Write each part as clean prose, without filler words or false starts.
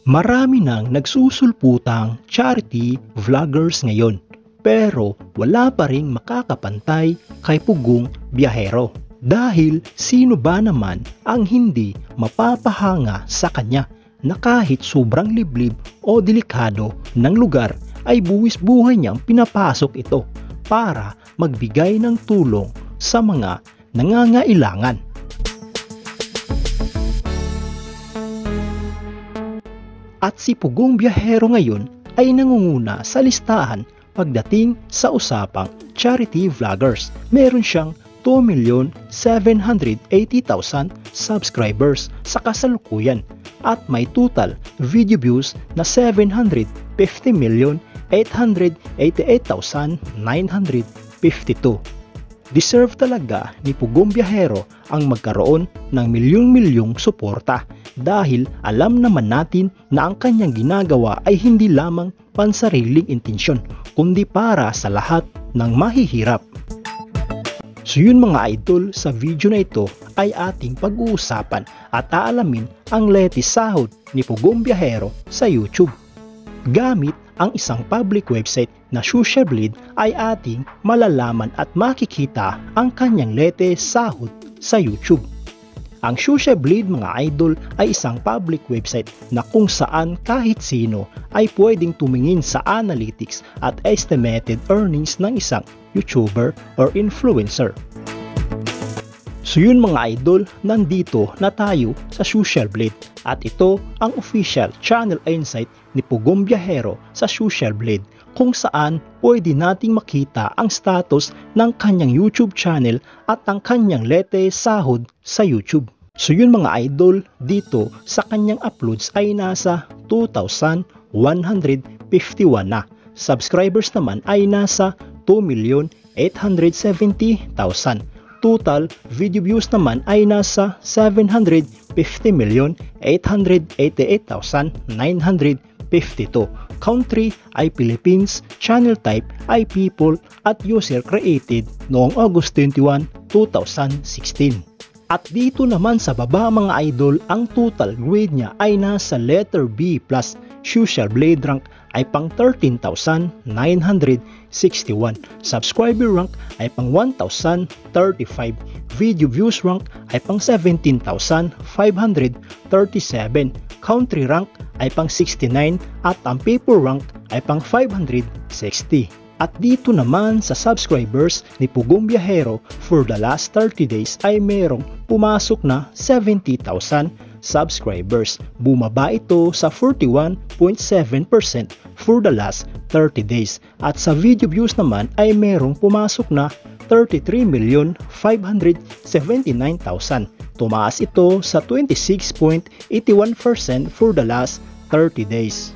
Marami nang nagsusulputang charity vloggers ngayon, pero wala pa ring makakapantay kay Pugong Biyahero. Dahil sino ba naman ang hindi mapapahanga sa kanya na kahit sobrang liblib o delikado ng lugar ay buwis buhay niyang pinapasok ito para magbigay ng tulong sa mga nangangailangan. At si Pugong Biyahero ngayon ay nangunguna sa listahan pagdating sa usapang charity vloggers. Meron siyang 2,780,000 subscribers sa kasalukuyan at may total video views na 750,888,952. Deserve talaga ni Pugong Biyahero ang magkaroon ng milyong-milyong suporta dahil alam naman natin na ang kanyang ginagawa ay hindi lamang pansariling intensyon kundi para sa lahat ng mahihirap. So yun mga idol, sa video na ito ay ating pag-uusapan at aalamin ang latest sahod ni Pugong Biyahero sa YouTube. Gamit ang isang public website na Social Blade ay ating malalaman at makikita ang kanyang latest sahod sa YouTube. Ang Social Blade mga idol ay isang public website na kung saan kahit sino ay pwedeng tumingin sa analytics at estimated earnings ng isang YouTuber or influencer. So yun mga idol, nandito na tayo sa Social Blade at ito ang official channel insight ni Pugong Biyahero sa Social Blade kung saan pwede nating makita ang status ng kanyang YouTube channel at ang kanyang latest sahod sa YouTube. So yun mga idol, dito sa kanyang uploads ay nasa 2,151 na. Subscribers naman ay nasa 2,870,000. Total video views naman ay nasa 750,888,952. Country ay Philippines, channel type ay people at user created noong August 21, 2016. At dito naman sa baba mga idol, ang total grade niya ay nasa letter B+. Social Blade rank ay pang 13,961. Subscriber rank ay pang 1,035. Video views rank ay pang 17,537. Country rank ay pang 69 at ang people rank ay pang 560. At dito naman sa subscribers ni Pugong Biyahero for the last 30 days ay merong pumasok na 70,000 subscribers. Bumaba ito sa 41.7% for the last 30 days. At sa video views naman ay merong pumasok na 33,579,000. Tumaas ito sa 26.81% for the last 30 days.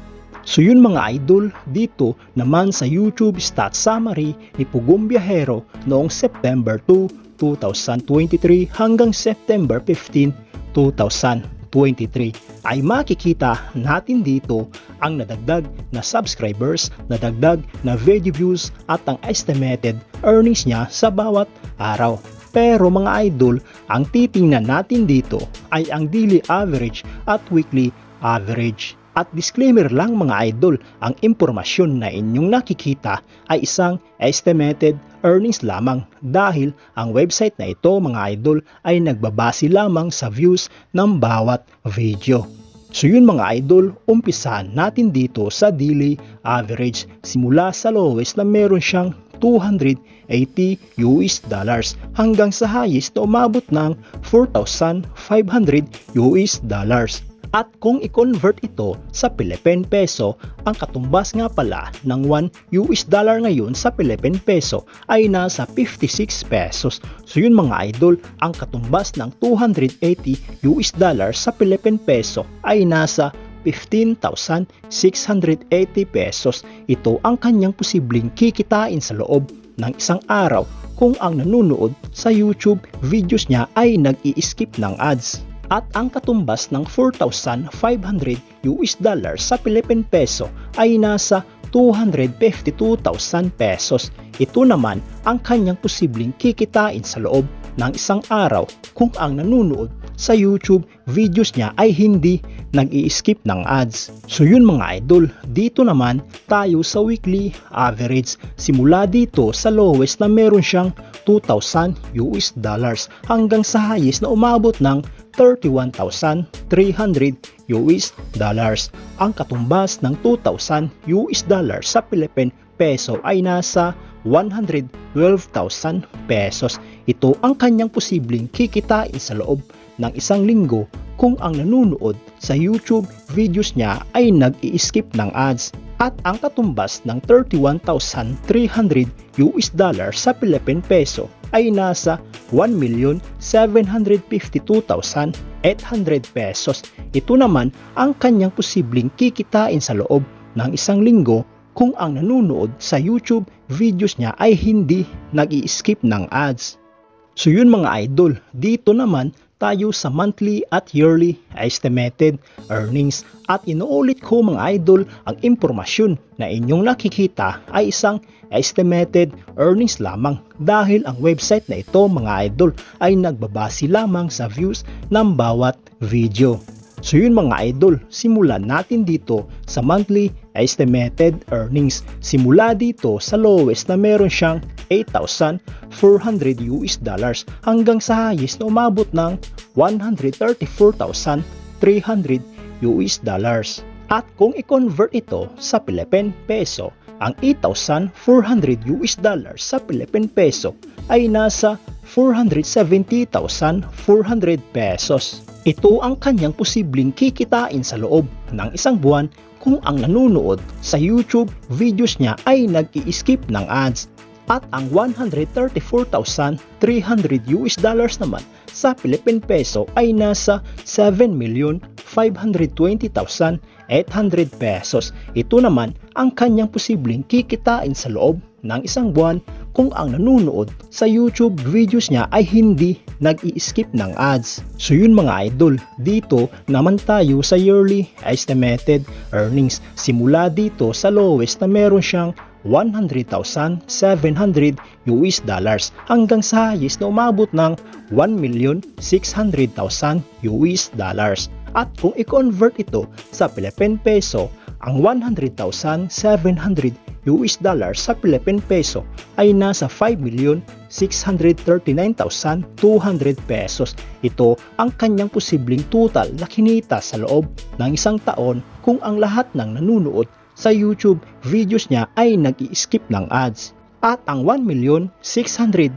So yun mga idol, dito naman sa YouTube stats summary ni Pugong Biyahero noong September 2, 2023 hanggang September 15, 2023 ay makikita natin dito ang nadagdag na subscribers, nadagdag na video views at ang estimated earnings niya sa bawat araw. Pero mga idol, ang titingnan natin dito ay ang daily average at weekly average. At disclaimer lang mga idol, ang impormasyon na inyong nakikita ay isang estimated earnings lamang dahil ang website na ito mga idol ay nagbabase lamang sa views ng bawat video. So yun mga idol, umpisahan natin dito sa daily average. Simula sa lowest na meron siyang $280 hanggang sa highest na umabot ng $4,500. At kung i-convert ito sa Philippine Peso, ang katumbas nga pala ng $1 ngayon sa Philippine Peso ay nasa 56 pesos. So yun mga idol, ang katumbas ng $280 sa Philippine Peso ay nasa 15,680 pesos. Ito ang kanyang posibleng kikitain sa loob ng isang araw kung ang nanonood sa YouTube videos niya ay nag-i-skip ng ads. At ang katumbas ng $4,500 sa Philippine Peso ay nasa 252,000 pesos. Ito naman ang kanyang posibleng kikitain sa loob ng isang araw kung ang nanonood sa YouTube videos niya ay hindi nag-i-skip ng ads. So yun mga idol, dito naman tayo sa weekly average. Simula dito sa lowest na meron siyang 2,000 US dollars hanggang sa highest na umabot ng 31,300 US dollars. Ang katumbas ng 2,000 US dollars sa Philippine peso ay nasa 112,000 pesos. Ito ang kanyang posibleng kikitain sa loob ng isang linggo kung ang nanonood sa YouTube videos niya ay nag-i-skip ng ads. At ang katumbas ng 31,300 US dollars sa Philippine peso ay nasa 1,752,800 pesos. Ito naman ang kanyang posibleng kikitain sa loob ng isang linggo kung ang nanonood sa YouTube videos niya ay hindi nag-i-skip ng ads. So yun mga idol, dito naman tayo sa monthly at yearly estimated earnings at inuulit ko mga idol ang impormasyon na inyong nakikita ay isang estimated earnings lamang dahil ang website na ito mga idol ay nagbabase lamang sa views ng bawat video. So yun mga idol, simulan natin dito sa monthly estimated earnings. Simula dito sa lowest na meron siyang 8,400 US dollars hanggang sa highest na umabot ng 134,300 US dollars. At kung i-convert ito sa Philippine peso, ang 8,400 US dollars sa Philippine peso ay nasa 470,400 pesos. Ito ang kanyang posibleng kikitain sa loob ng isang buwan kung ang nanonood sa YouTube videos niya ay nag-i-skip ng ads. At ang 134,300 US dollars naman sa Philippine peso ay nasa 7,520,800 pesos. Ito naman ang kanyang posibleng kikitain sa loob ng isang buwan kung ang nanonood sa YouTube videos niya ay hindi nag-i-skip ng ads. So yun mga idol, dito naman tayo sa yearly estimated earnings. Simula dito sa lowest na meron siyang 100,700 US dollars hanggang sa highest na umabot ng 1,600,000 US dollars. At kung i-convert ito sa Philippine peso, ang 100,700 US dollars sa Philippine peso ay nasa 5,639,200 pesos. Ito ang kanyang posibleng total na kinita sa loob ng isang taon kung ang lahat ng nanonood sa YouTube videos niya ay nag-i-skip ng ads. At ang 1,600,000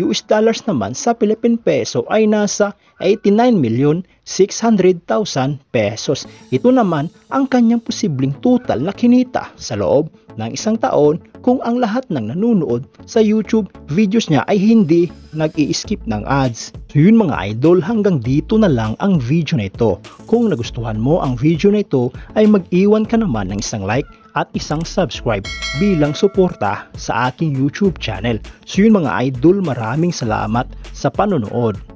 US dollars naman sa Philippine peso ay nasa 89,600,000 pesos. Ito naman ang kanyang posibleng total na kinita sa loob ng isang taon kung ang lahat ng nanonood sa YouTube videos niya ay hindi nag-i-skip ng ads. So yun mga idol, hanggang dito na lang ang video na ito. Kung nagustuhan mo ang video na ito ay mag-iwan ka naman ng isang like at isang subscribe bilang suporta sa aking YouTube channel. So yun mga idol, maraming salamat sa panonood.